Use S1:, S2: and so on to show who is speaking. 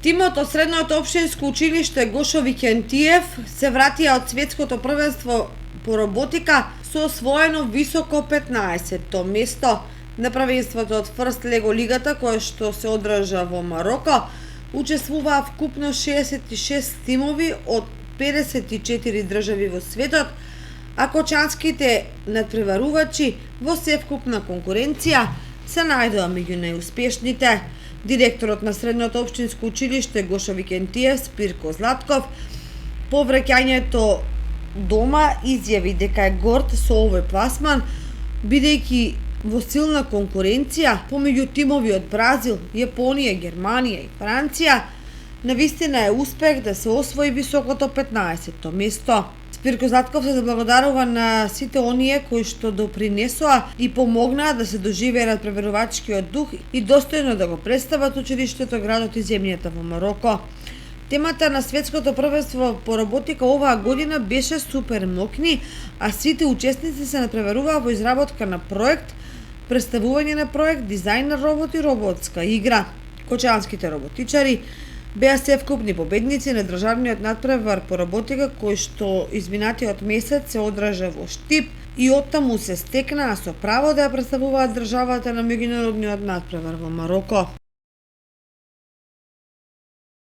S1: Тимот од Средното општинско училиште Гошо Викентиев се вратија од светското првенство по роботика со освоено високо 15-то место на првенството од Фрст Лего лигата, кое што се одржа во Мароко. Учествуваа вкупно 66 тимови од 54 држави во светот, а кочанските надпреварувачи во севкупна конкуренција се најдоа меѓу најуспешните. Директорот на Средното општинско училиште Гошо Викентиев Спирко Златков по враќањето дома изјави дека е горд со овој пласман, бидејќи во силна конкуренција помеѓу тимови од Бразил, Јапонија, Германија и Франција, навистина е успех да се освои високото 15-то место. Спирко Златков се заблагодарува на сите оние кои што допринесоа и помогнаа да се доживее надпреварувачкиот дух и достојно да го представат училиштето, градот и земјата во Мароко. Темата на светското првенство по роботика оваа година беше супер мокни, а сите учесници се надпреваруваа во изработка на проект, представување на проект, дизајн на робот и роботска игра. Кочанските роботичари беа севкупни победници на државниот надпревар по роботика кој што изминатиот месец се одржа во Штип и оттаму се стекнаа со право да ја представуваат државата на меѓународниот надпревар во Мароко.